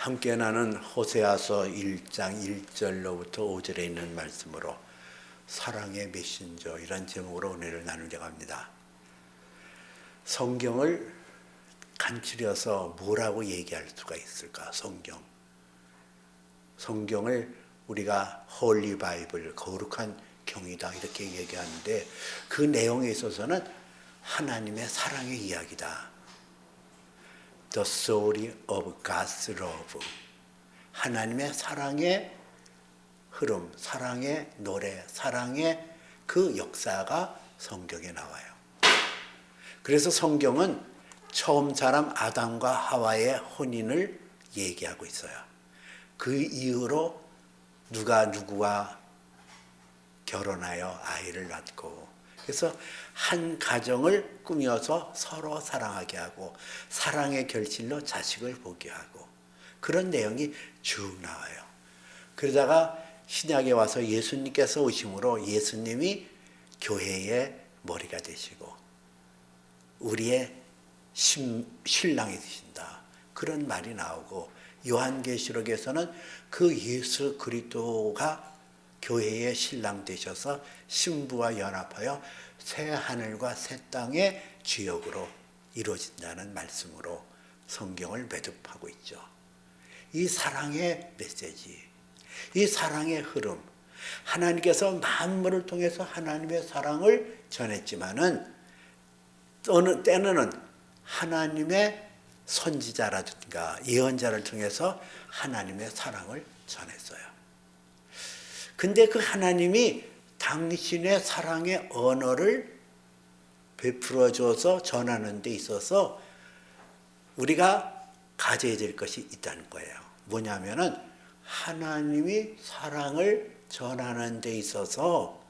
함께 나는 호세아서 1장 1절로부터 5절에 있는 말씀으로 사랑의 메신저 이란 제목으로 은혜를 나누려고 합니다. 성경을 간추려서 뭐라고 얘기할 수가 있을까? 성경을 우리가 홀리 바이블, 거룩한 경이다 이렇게 얘기하는데 그 내용에 있어서는 하나님의 사랑의 이야기다. The story of God's love. 하나님의 사랑의 흐름, 사랑의 노래, 사랑의 그 역사가 성경에 나와요. 그래서 성경은 처음 사람 아담과 하와의 혼인을 얘기하고 있어요. 그 이후로 누가 누구와 결혼하여 아이를 낳고 그래서 한 가정을 꾸며서 서로 사랑하게 하고 사랑의 결실로 자식을 보게 하고 그런 내용이 쭉 나와요. 그러다가 신약에 와서 예수님께서 오심으로 예수님이 교회의 머리가 되시고 우리의 신랑이 되신다. 그런 말이 나오고 요한계시록에서는 그 예수 그리스도가 교회의 신랑 되셔서 신부와 연합하여 새 하늘과 새 땅의 주역으로 이루어진다는 말씀으로 성경을 매듭하고 있죠. 이 사랑의 메시지, 이 사랑의 흐름, 하나님께서 만물을 통해서 하나님의 사랑을 전했지만은 어느 때는 하나님의 선지자라든가 예언자를 통해서 하나님의 사랑을 전했어요. 근데 그 하나님이 당신의 사랑의 언어를 베풀어 줘서 전하는 데 있어서 우리가 가져야 될 것이 있다는 거예요. 뭐냐면은 하나님이 사랑을 전하는 데 있어서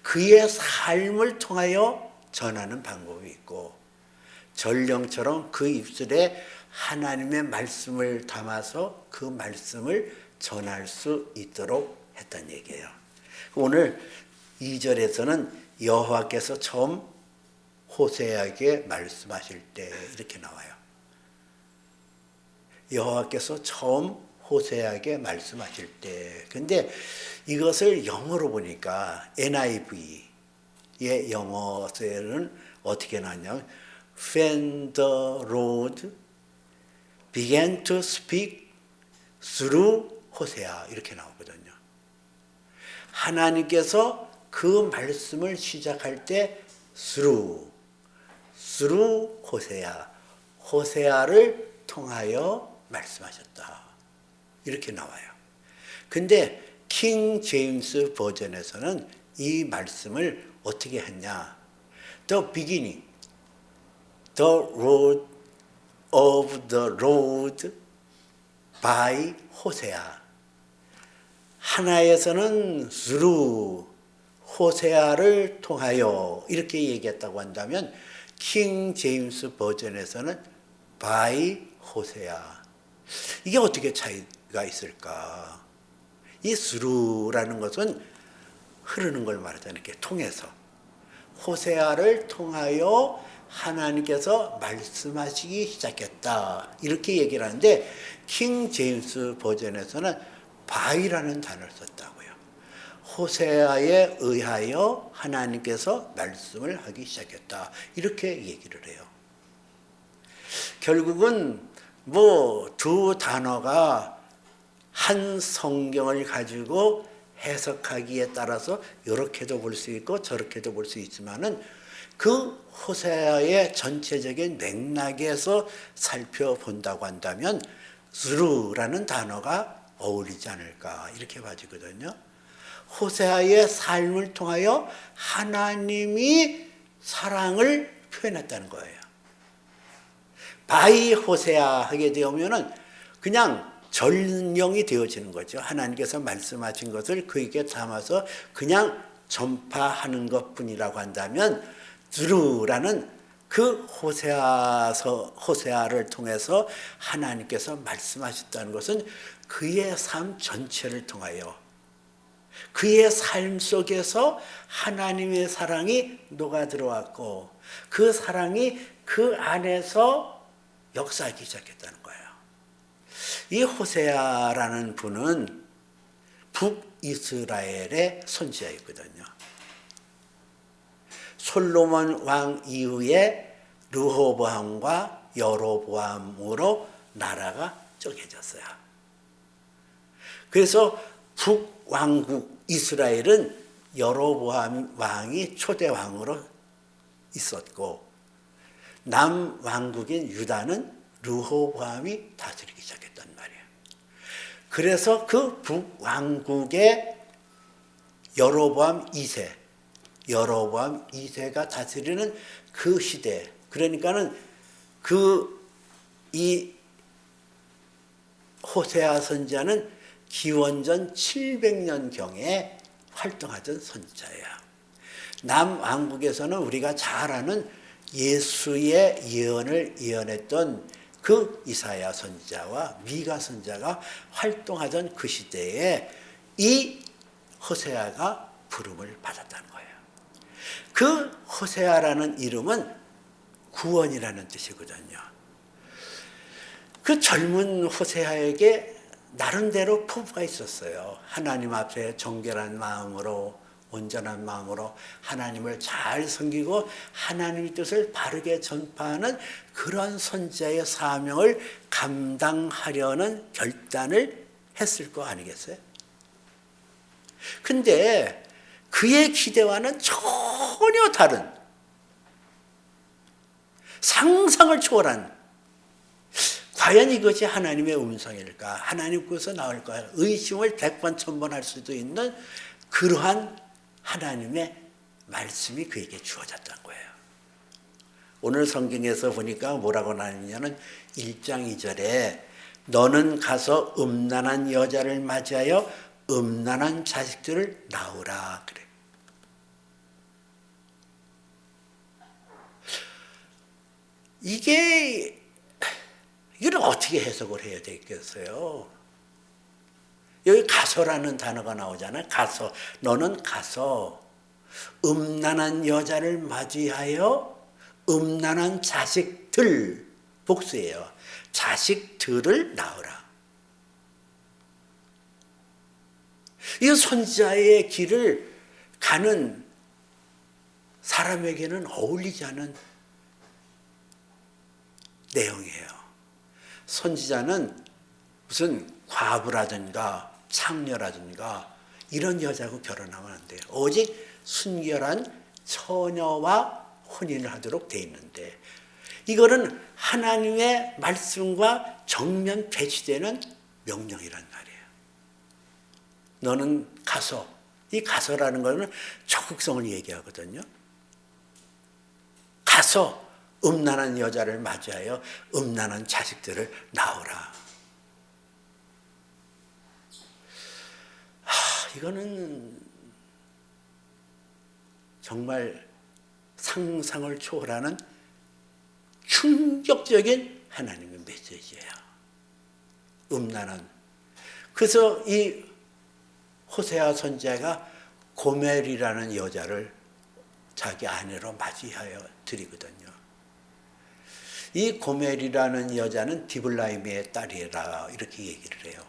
그의 삶을 통하여 전하는 방법이 있고 전령처럼 그 입술에 하나님의 말씀을 담아서 그 말씀을 전할 수 있도록 했단 얘기예요. 오늘 2절에서는 여호와께서 처음 호세아에게 말씀하실 때 이렇게 나와요. 여호와께서 처음 호세아에게 말씀하실 때. 근데 이것을 영어로 보니까 NIV의 영어에는 어떻게 나왔냐면 When the Lord began to speak through 호세아 이렇게 나오거든요. 하나님께서 그 말씀을 시작할 때 through 호세아를 통하여 말씀하셨다. 이렇게 나와요. 근데 킹 제임스 버전에서는 이 말씀을 어떻게 했냐? The beginning, the road of the Lord by 호세아. 하나에서는 through 호세아를 통하여 이렇게 얘기했다고 한다면 킹 제임스 버전에서는 by 호세아. 이게 어떻게 차이가 있을까? 이 through라는 것은 흐르는 걸 말하잖아요. 이렇게 통해서 호세아를 통하여 하나님께서 말씀하시기 시작했다. 이렇게 얘기를 하는데 킹 제임스 버전에서는 by라는 단어를 썼다고요. 호세아에 의하여 하나님께서 말씀을 하기 시작했다. 이렇게 얘기를 해요. 결국은 두 단어가 한 성경을 가지고 해석하기에 따라서 이렇게도 볼 수 있고 저렇게도 볼 수 있지만은 그 호세아의 전체적인 맥락에서 살펴본다고 한다면 through라는 단어가 어울리지 않을까 이렇게 봐지거든요. 호세아의 삶을 통하여 하나님이 사랑을 표현했다는 거예요. 바이 호세아 하게 되면은 그냥 전령이 되어지는 거죠. 하나님께서 말씀하신 것을 그에게 담아서 그냥 전파하는 것뿐이라고 한다면 through라는 그 호세아를 통해서 하나님께서 말씀하셨다는 것은 그의 삶 전체를 통하여 그의 삶 속에서 하나님의 사랑이 녹아 들어왔고 그 사랑이 그 안에서 역사하기 시작했다는 거예요. 이 호세아라는 분은 북이스라엘의 선지자였거든요. 솔로몬 왕 이후에 르호보암과 여로보암으로 나라가 쪼개졌어요. 그래서 북왕국 이스라엘은 여로보암 왕이 초대 왕으로 있었고, 남왕국인 유다는 르호보암이 다스리기 시작했단 말이에요. 그래서 그 북왕국의 여로보암 2세가 다스리는 그 시대, 그러니까는 이 호세아 선지자는 기원전 700년경에 활동하던 선지자예요. 남왕국에서는 우리가 잘 아는 예수의 예언을 예언했던 그 이사야 선지자와 미가 선지자가 활동하던 그 시대에 이 호세아가 부름을 받았다는 거예요. 그 호세아라는 이름은 구원이라는 뜻이거든요. 그 젊은 호세아에게 나름대로 포부가 있었어요. 하나님 앞에 정결한 마음으로, 온전한 마음으로 하나님을 잘 섬기고 하나님의 뜻을 바르게 전파하는 그런 선지자의 사명을 감당하려는 결단을 했을 거 아니겠어요? 근데 그의 기대와는 전혀 다른, 상상을 초월한, 과연 이것이 하나님의 음성일까? 하나님께서 나올까? 의심을 백번천번 수도 있는 그러한 하나님의 말씀이 그에게 주어졌던 거예요. 오늘 성경에서 보니까 뭐라고 나오냐면 1장 2절에 너는 가서 음란한 여자를 맞이하여 음란한 자식들을 낳으라 그래. 이걸 어떻게 해석을 해야 되겠어요? 여기 가서라는 단어가 나오잖아요. 가서. 너는 가서 음란한 여자를 맞이하여 음란한 자식들, 복수예요. 자식들을 낳으라. 이 선지자의 길을 가는 사람에게는 어울리지 않은 내용이에요. 선지자는 무슨 과부라든가 창녀라든가 이런 여자하고 결혼하면 안 돼요. 오직 순결한 처녀와 혼인을 하도록 돼 있는데, 이거는 하나님의 말씀과 정면 배치되는 명령이란 말이에요. 너는 가서, 이 가서라는 것은 적극성을 얘기하거든요. 가서 음란한 여자를 맞이하여 음란한 자식들을 낳으라. 이거는 정말 상상을 초월하는 충격적인 하나님의 메시지예요. 음란한. 그래서 이 호세아 선지자가 고멜이라는 여자를 자기 아내로 맞이하여 드리거든요. 이 고멜이라는 여자는 디블라임의 딸이라 이렇게 얘기를 해요.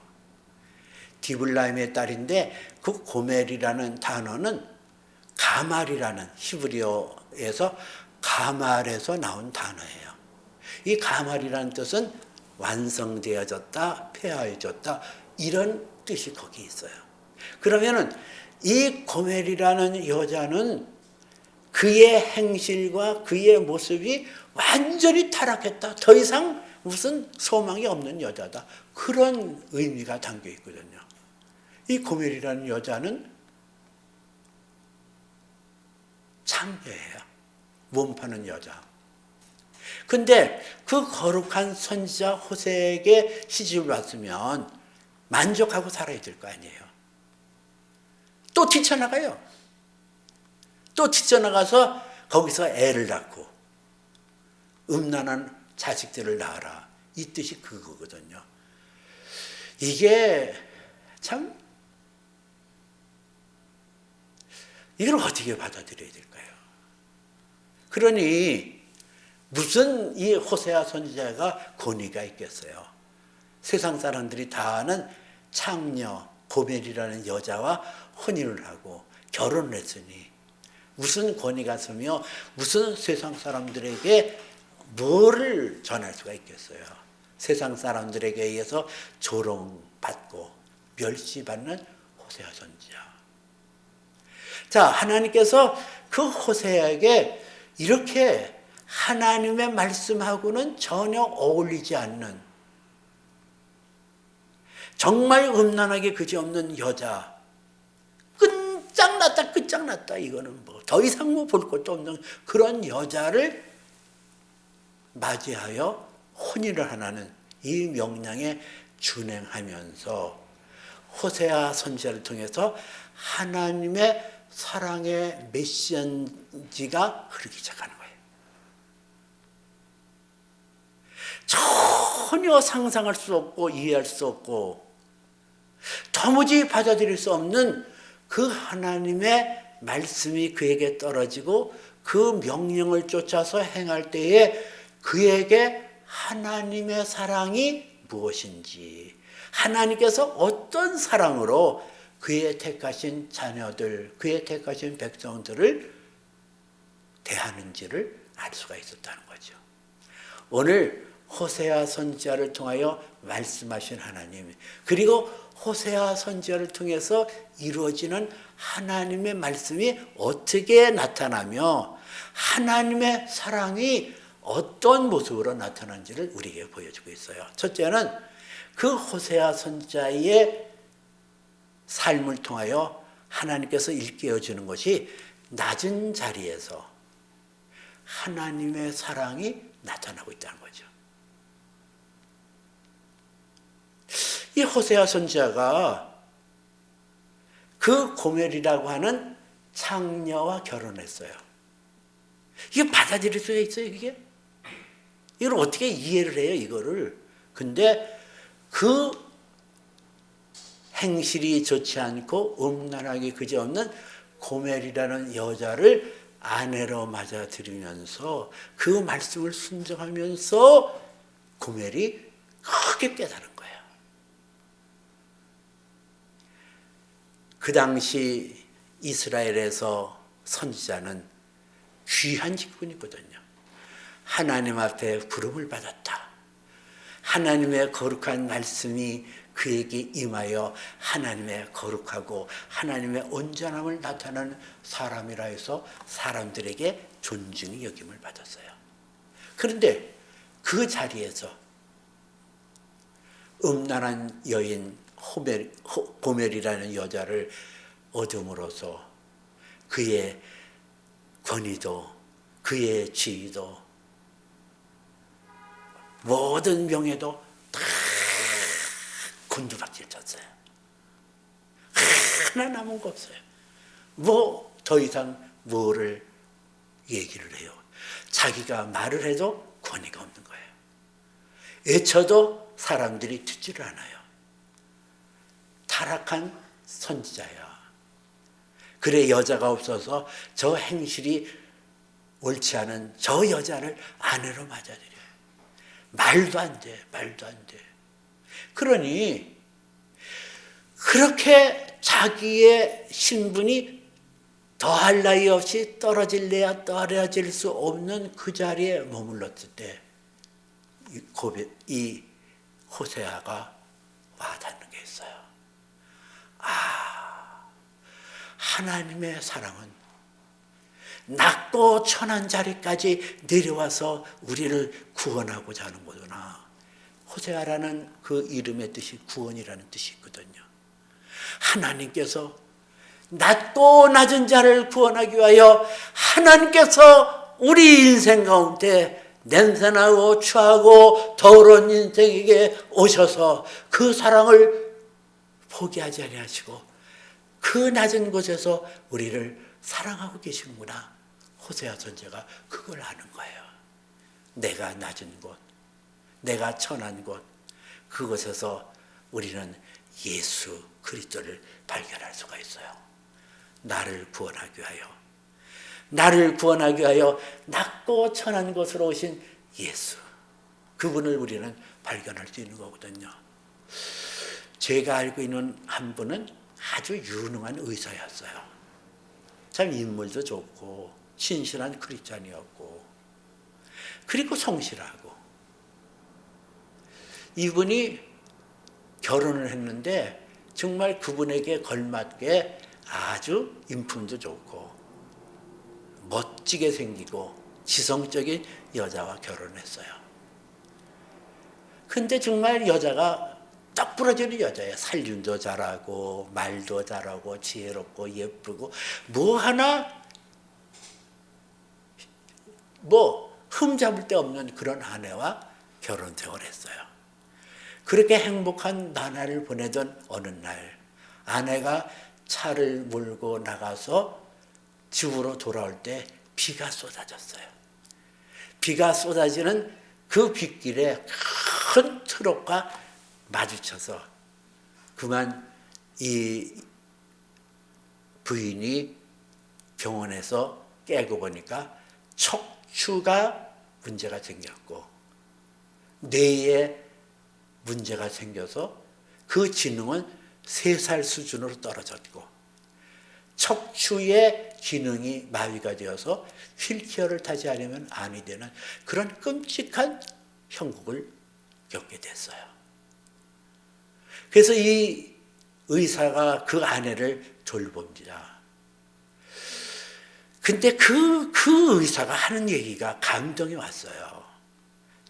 디블라임의 딸인데 그 고멜이라는 단어는 가말이라는 히브리어에서 가말에서 나온 단어예요. 이 가말이라는 뜻은 완성되어졌다, 폐하여졌다, 이런 뜻이 거기 있어요. 그러면은 이 고멜이라는 여자는 그의 행실과 그의 모습이 완전히 타락했다. 더 이상 무슨 소망이 없는 여자다. 그런 의미가 담겨 있거든요. 이 고멜이라는 여자는 창녀예요. 몸 파는 여자. 근데 그 거룩한 선지자 호세에게 시집을 왔으면 만족하고 살아야 될 거 아니에요. 또 뛰쳐나가요. 또 뛰쳐나가서 거기서 애를 낳고 음란한 자식들을 낳아라. 이 뜻이 그거거든요. 이게 참, 이걸 어떻게 받아들여야 될까요? 그러니 무슨 이 호세아 선지자가 권위가 있겠어요? 세상 사람들이 다 아는 창녀 고멜이라는 여자와 혼인을 하고 결혼을 했으니 무슨 권위가 있으며 무슨 세상 사람들에게 뭐를 전할 수가 있겠어요. 세상 사람들에게 의해서 조롱받고 멸시받는 호세아 선지자. 자, 하나님께서 그 호세아에게 이렇게 하나님의 말씀하고는 전혀 어울리지 않는, 정말 음란하게 그지없는 여자, 끝장났다 이거는 뭐 더 이상 뭐 볼 것도 없는 그런 여자를 맞이하여 혼인을 하라는 이 명령에 준행하면서 호세아 선지자를 통해서 하나님의 사랑의 메시지가 흐르기 시작하는 거예요. 전혀 상상할 수 없고 이해할 수 없고 도무지 받아들일 수 없는 그 하나님의 말씀이 그에게 떨어지고 그 명령을 쫓아서 행할 때에 그에게 하나님의 사랑이 무엇인지, 하나님께서 어떤 사랑으로 그의 택하신 자녀들, 그의 택하신 백성들을 대하는지를 알 수가 있었다는 거죠. 오늘 호세아 선지자를 통하여 말씀하신 하나님, 그리고 호세아 선지자를 통해서 이루어지는 하나님의 말씀이 어떻게 나타나며 하나님의 사랑이 어떤 모습으로 나타나는지를 우리에게 보여주고 있어요. 첫째는 그 호세아 선지자의 삶을 통하여 하나님께서 일깨워 주는 것이 낮은 자리에서 하나님의 사랑이 나타나고 있다는 거죠. 이 호세아 선지자가 그 고멜이라고 하는 창녀와 결혼했어요. 이게 받아들일 수가 있어요, 이게? 이걸 어떻게 이해를 해요, 이거를? 근데 그 행실이 좋지 않고 음란하게 그지없는 고멜이라는 여자를 아내로 맞아들이면서 그 말씀을 순종하면서 고멜이 크게 깨달은 거예요. 그 당시 이스라엘에서 선지자는 귀한 직분이거든요. 하나님 앞에 부름을 받았다. 하나님의 거룩한 말씀이 그에게 임하여 하나님의 거룩하고 하나님의 온전함을 나타내는 사람이라 해서 사람들에게 존중의 여김을 받았어요. 그런데 그 자리에서 음란한 여인 고멜이라는 여자를 얻음으로써 그의 권위도 그의 지위도 모든 명예도 다 곤두박질 쳤어요. 하나 남은 거 없어요. 뭐 더 이상 뭐를 얘기를 해요. 자기가 말을 해도 권위가 없는 거예요. 외쳐도 사람들이 듣지를 않아요. 타락한 선지자야. 그래 여자가 없어서 저 행실이 옳지 않은 저 여자를 아내로 맞아들여요. 말도 안 돼. 그러니 그렇게 자기의 신분이 더할 나위 없이 떨어질래야 떨어질 수 없는 그 자리에 머물렀을 때 이 호세아가 와닿는 게 있어요. 하나님의 사랑은 낮고 천한 자리까지 내려와서 우리를 구원하고자 하는 거구나. 호세아라는 그 이름의 뜻이 구원이라는 뜻이 있거든요. 하나님께서 낮고 낮은 자를 구원하기 위하여 하나님께서 우리 인생 가운데 냄새나고 추하고 더러운 인생에게 오셔서 그 사랑을 포기하지 아니하시고 그 낮은 곳에서 우리를 사랑하고 계시는구나. 호세아 선지자가 그걸 아는 거예요. 내가 낮은 곳, 내가 천한 곳, 그곳에서 우리는 예수 그리스도를 발견할 수가 있어요. 나를 구원하기 위하여 낮고 천한 곳으로 오신 예수, 그분을 우리는 발견할 수 있는 거거든요. 제가 알고 있는 한 분은 아주 유능한 의사였어요. 참 인물도 좋고 신실한 크리스찬이었고 그리고 성실하고. 이분이 결혼을 했는데 정말 그분에게 걸맞게 아주 인품도 좋고 멋지게 생기고 지성적인 여자와 결혼했어요. 근데 정말 여자가 딱 부러지는 여자예요. 살림도 잘하고 말도 잘하고 지혜롭고 예쁘고 뭐 하나 흠잡을 데 없는 그런 아내와 결혼 생활을 했어요. 그렇게 행복한 나날을 보내던 어느 날 아내가 차를 몰고 나가서 집으로 돌아올 때 비가 쏟아졌어요. 비가 쏟아지는 그 빗길에 큰 트럭과 마주쳐서 그만 이 부인이 병원에서 깨고 보니까 척추가 문제가 생겼고 뇌에 문제가 생겨서 그 기능은 3살 수준으로 떨어졌고 척추의 기능이 마비가 되어서 휠체어를 타지 않으면 아니 되는 그런 끔찍한 형국을 겪게 됐어요. 그래서 이 의사가 그 아내를 돌봅니다. 근데 그 의사가 하는 얘기가 감동이 왔어요.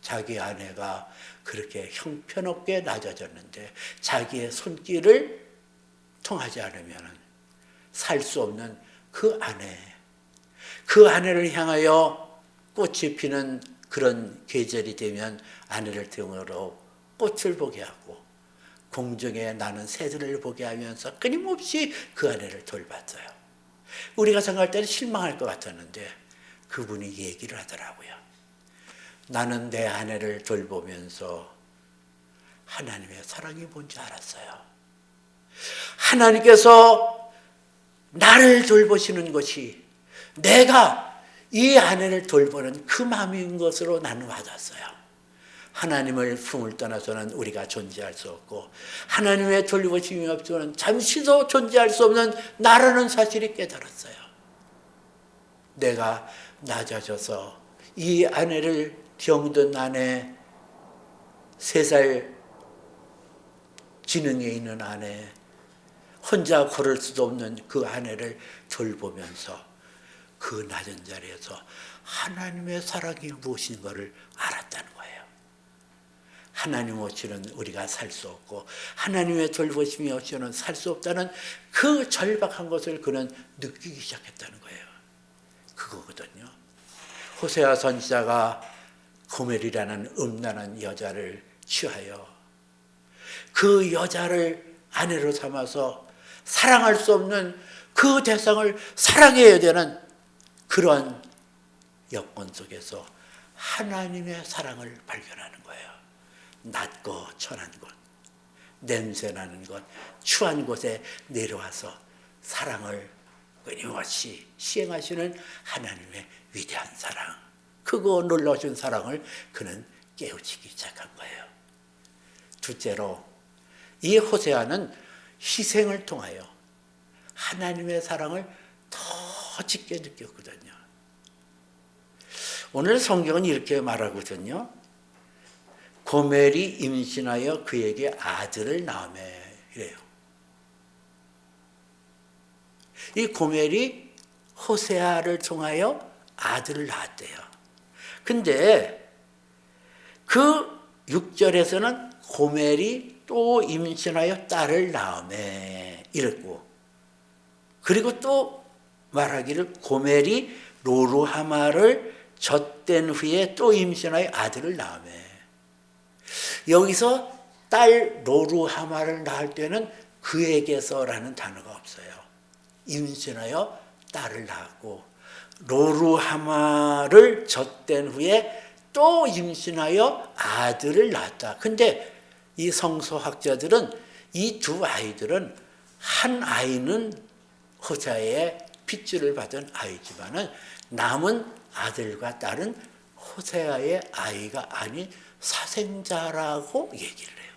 자기 아내가 그렇게 형편없게 낮아졌는데 자기의 손길을 통하지 않으면 살 수 없는 그 아내를 향하여 꽃이 피는 그런 계절이 되면 아내를 등으로 꽃을 보게 하고 공중에 나는 새들을 보게 하면서 끊임없이 그 아내를 돌봤어요. 우리가 생각할 때는 실망할 것 같았는데 그분이 얘기를 하더라고요. 나는 내 아내를 돌보면서 하나님의 사랑이 뭔지 알았어요. 하나님께서 나를 돌보시는 것이 내가 이 아내를 돌보는 그 마음인 것으로 나는 와닿았어요. 하나님을 품을 떠나서는 우리가 존재할 수 없고 하나님의 돌보심이 없으면 잠시도 존재할 수 없는 나라는 사실이 깨달았어요. 내가 낮아져서 이 아내를 병든 아내 3살 지능에 있는 아내 혼자 걸을 수도 없는 그 아내를 돌보면서 그 낮은 자리에서 하나님의 사랑이 무엇인가를 알았다는 거예요. 하나님 없이는 우리가 살 수 없고 하나님의 돌보심이 없이는 살 수 없다는 그 절박한 것을 그는 느끼기 시작했다는 거예요. 그거거든요. 호세아 선지자가 고멜이라는 음란한 여자를 취하여 그 여자를 아내로 삼아서 사랑할 수 없는 그 대상을 사랑해야 되는 그런 여건 속에서 하나님의 사랑을 발견하는 거예요. 낮고 천한 곳, 냄새나는 곳, 추한 곳에 내려와서 사랑을 끊임없이 시행하시는 하나님의 위대한 사랑, 크고 놀라우신 사랑을 그는 깨우치기 시작한 거예요. 둘째로 이 호세아는 희생을 통하여 하나님의 사랑을 더 짙게 느꼈거든요. 오늘 성경은 이렇게 말하거든요. 고멜이 임신하여 그에게 아들을 낳으매 이래요. 이 고멜이 호세아를 통하여 아들을 낳았대요. 근데 그 6절에서는 고멜이 또 임신하여 딸을 낳으매 이랬고, 그리고 또 말하기를 고멜이 로루하마를 젖된 후에 또 임신하여 아들을 낳으매. 여기서 딸 로루하마를 낳을 때는 그에게서라는 단어가 없어요. 임신하여 딸을 낳았고 로루하마를 젖된 후에 또 임신하여 아들을 낳았다. 근데 이 성서학자들은 이 두 아이들은 한 아이는 호세아의 핏줄을 받은 아이지만은 남은 아들과 딸은 호세아의 아이가 아닌 사생자라고 얘기를 해요.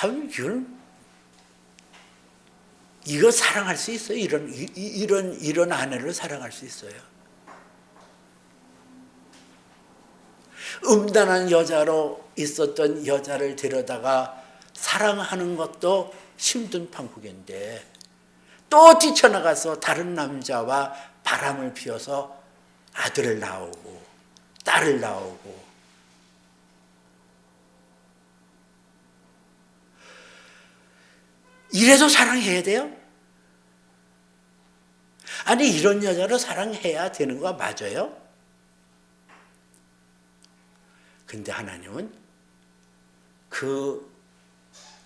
참 이거 사랑할 수 있어요? 이런 아내를 사랑할 수 있어요? 음란한 여자로 있었던 여자를 데려다가 사랑하는 것도 힘든 판국인데 또 뛰쳐나가서 다른 남자와 바람을 피워서 아들을 낳고 딸을 낳고, 이래도 사랑해야 돼요? 아니, 이런 여자를 사랑해야 되는 거 맞아요? 근데 하나님은 그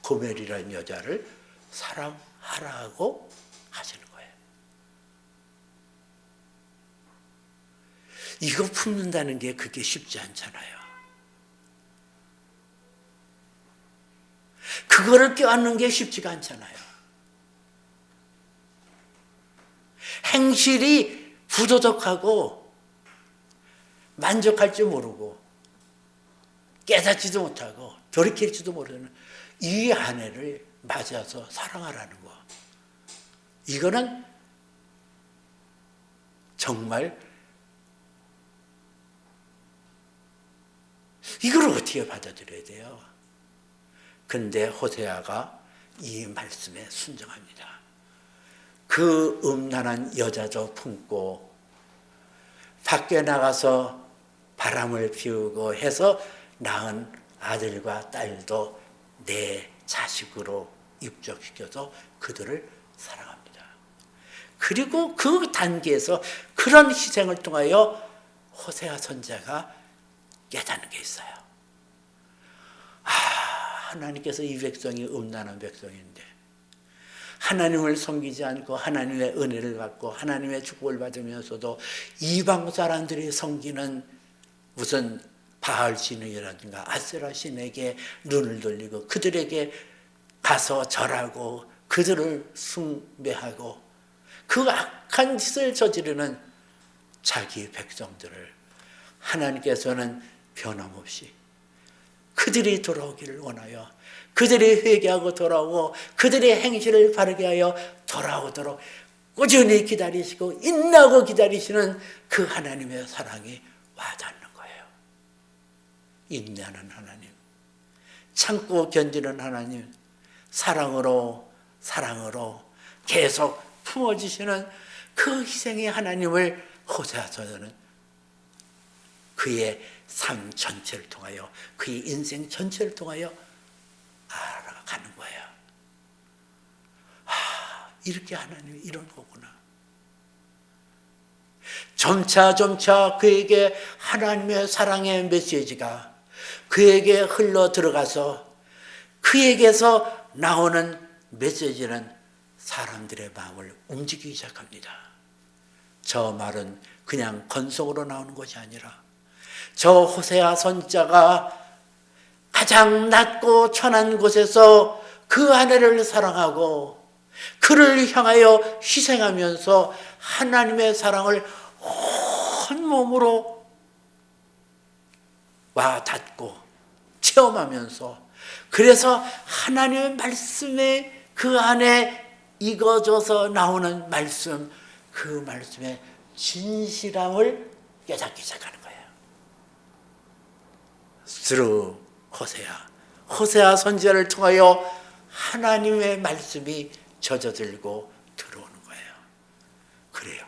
고멜이라는 여자를 사랑하라고 하시는 거예요. 이거 품는다는 게 그게 쉽지 않잖아요. 그거를 껴안는 게 쉽지가 않잖아요. 행실이 부도덕하고 만족할 줄 모르고 깨닫지도 못하고 돌이킬지도 모르는 이 아내를 맞아서 사랑하라는 거. 이거는 정말 이걸 어떻게 받아들여야 돼요? 근데 호세아가 이 말씀에 순종합니다. 그 음란한 여자도 품고 밖에 나가서 바람을 피우고 해서 낳은 아들과 딸도 내 자식으로 입적시켜서 그들을 사랑합니다. 그리고 그 단계에서 그런 희생을 통하여 호세아 선지자가 깨닫는 게 있어요. 하나님께서 이 백성이 음란한 백성인데 하나님을 섬기지 않고 하나님의 은혜를 받고 하나님의 축복을 받으면서도 이방 사람들이 섬기는 무슨 바알 신이라든가 아세라 신에게 눈을 돌리고 그들에게 가서 절하고 그들을 숭배하고 그 악한 짓을 저지르는 자기 백성들을 하나님께서는 변함없이 그들이 돌아오기를 원하여 그들이 회개하고 돌아오고 그들의 행실을 바르게 하여 돌아오도록 꾸준히 기다리시고 인내하고 기다리시는 그 하나님의 사랑이 와닿는 거예요. 인내하는 하나님, 참고 견디는 하나님, 사랑으로 계속 품어주시는 그 희생의 하나님을 호세아서는 그의 삶 전체를 통하여 그의 인생 전체를 통하여 알아가는 거예요. 이렇게 하나님이 이런 거구나. 점차 그에게 하나님의 사랑의 메시지가 그에게 흘러 들어가서 그에게서 나오는 메시지는 사람들의 마음을 움직이기 시작합니다. 저 말은 그냥 건성으로 나오는 것이 아니라 저 호세아 선지자가 가장 낮고 천한 곳에서 그 아내를 사랑하고 그를 향하여 희생하면서 하나님의 사랑을 온몸으로 와닿고 체험하면서 그래서 하나님의 말씀에 그 안에 익어져서 나오는 말씀, 그 말씀의 진실함을 깨닫기 시작하는 거예요. through 호세아 선지자를 통하여 하나님의 말씀이 젖어들고 들어오는 거예요. 그래요.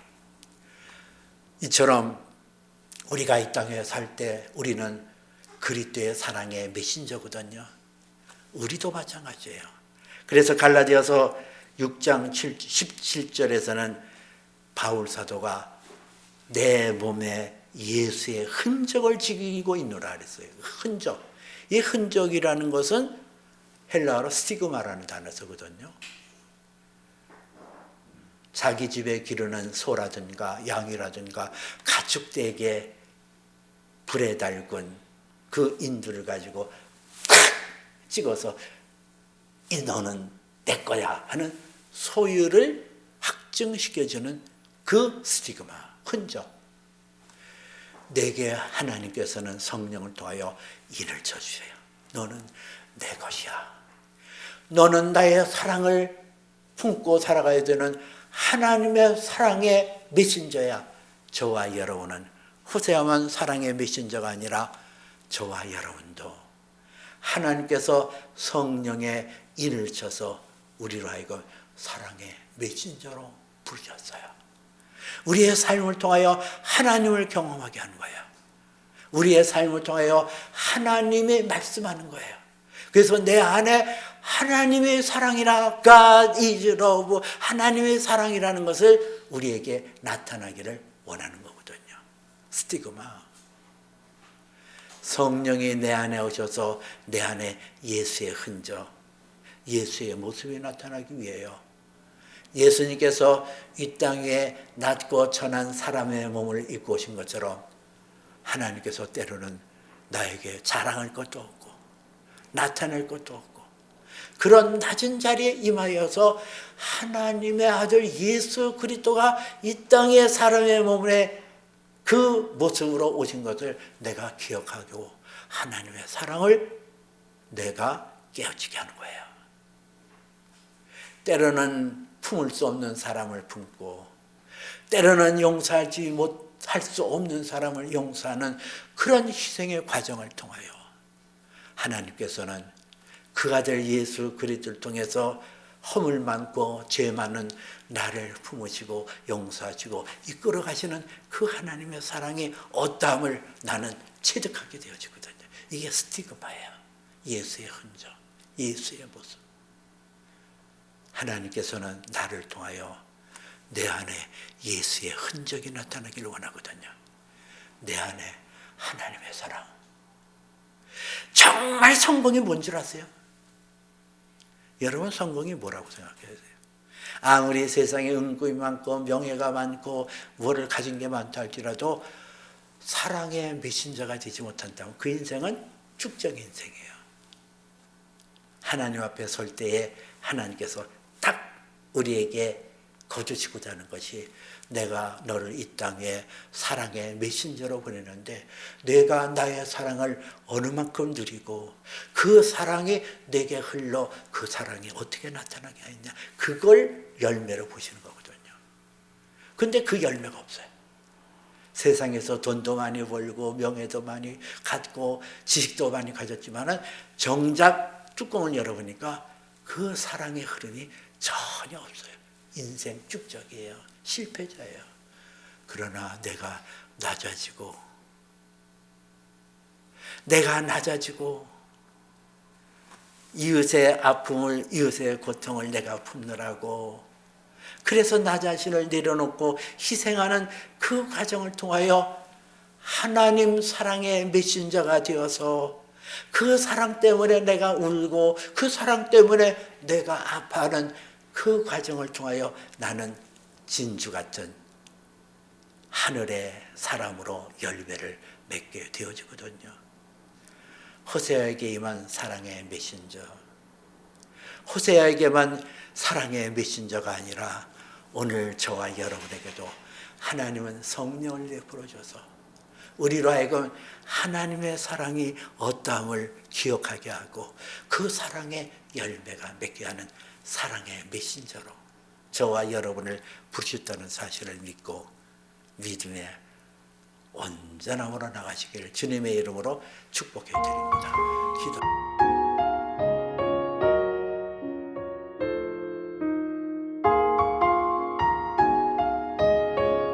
이처럼 우리가 이 땅에 살 때 우리는 그리스도의 사랑의 메신저거든요. 우리도 마찬가지예요. 그래서 갈라디아서 6장 17절에서는 바울 사도가 내 몸에 예수의 흔적을 지니고 있노라 그랬어요. 흔적. 이 흔적이라는 것은 헬라어로 스티그마라는 단어 쓰거든요. 자기 집에 기르는 소라든가 양이라든가 가축대에게 불에 달군 그 인두를 가지고 찍어서 이 너는 내 거야 하는 소유를 확증시켜주는 그 스티그마, 흔적. 내게 하나님께서는 성령을 통하여 일을 쳐주세요. 너는 내 것이야. 너는 나의 사랑을 품고 살아가야 되는 하나님의 사랑의 메신저야. 저와 여러분은 호세아만 사랑의 메신저가 아니라 저와 여러분도 하나님께서 성령의 인을 쳐서 우리로 하여금 사랑의 메신저로 부르셨어요. 우리의 삶을 통하여 하나님을 경험하게 하는 거예요. 우리의 삶을 통하여 하나님이 말씀하는 거예요. 그래서 내 안에 하나님의 사랑이라, God is love, 하나님의 사랑이라는 것을 우리에게 나타나기를 원하는 거거든요. 스티그마. 성령이 내 안에 오셔서 내 안에 예수의 흔적, 예수의 모습이 나타나기 위해요. 예수님께서 이 땅에 낮고 천한 사람의 몸을 입고 오신 것처럼 하나님께서 때로는 나에게 자랑할 것도 없고 나타낼 것도 없고 그런 낮은 자리에 임하여서 하나님의 아들 예수 그리스도가 이 땅에 사람의 몸에 그 모습으로 오신 것을 내가 기억하고 하나님의 사랑을 내가 깨우치게 하는 거예요. 때로는 품을 수 없는 사람을 품고 때로는 용서하지 못할 수 없는 사람을 용서하는 그런 희생의 과정을 통하여 하나님께서는 그 아들 예수 그리스도를 통해서 허물 많고 죄 많은 나를 품으시고 용서하시고 이끌어 가시는 그 하나님의 사랑이 어떠함을 나는 체득하게 되어지거든요. 이게 스티그마예요. 예수의 흔적, 예수의 모습. 하나님께서는 나를 통하여 내 안에 예수의 흔적이 나타나기를 원하거든요. 내 안에 하나님의 사랑. 정말 성공이 뭔 줄 아세요? 여러분 성공이 뭐라고 생각해요? 아무리 세상에 은금이 많고 명예가 많고 뭐를 가진 게 많다 할지라도 사랑의 메신저가 되지 못한다면 그 인생은 축적 인생이에요. 하나님 앞에 설 때에 하나님께서 딱 우리에게 거두시고자 하는 것이 내가 너를 이 땅에 사랑의 메신저로 보내는데 내가 나의 사랑을 어느 만큼 누리고 그 사랑이 내게 흘러 그 사랑이 어떻게 나타나게 하느냐 그걸 열매로 보시는 거거든요. 근데 그 열매가 없어요. 세상에서 돈도 많이 벌고 명예도 많이 갖고 지식도 많이 가졌지만은 정작 뚜껑을 열어보니까 그 사랑의 흐름이 전혀 없어요. 인생 축적이에요. 실패자예요. 그러나 내가 낮아지고 이웃의 아픔을 이웃의 고통을 내가 품느라고 그래서 나 자신을 내려놓고 희생하는 그 과정을 통하여 하나님 사랑의 메신저가 되어서 그 사랑 때문에 내가 울고 그 사랑 때문에 내가 아파하는 그 과정을 통하여 나는 진주 같은 하늘의 사람으로 열매를 맺게 되어지거든요. 호세아에게 임한 사랑의 메신저, 호세아에게만 사랑의 메신저가 아니라 오늘 저와 여러분에게도 하나님은 성령을 내버려 줘서 우리로 하여금 하나님의 사랑이 어떠함을 기억하게 하고 그 사랑의 열매가 맺게 하는 사랑의 메신저로 저와 여러분을 부르셨다는 사실을 믿고 믿음에 온전함으로 나가시기를 주님의 이름으로 축복해 드립니다. 기도.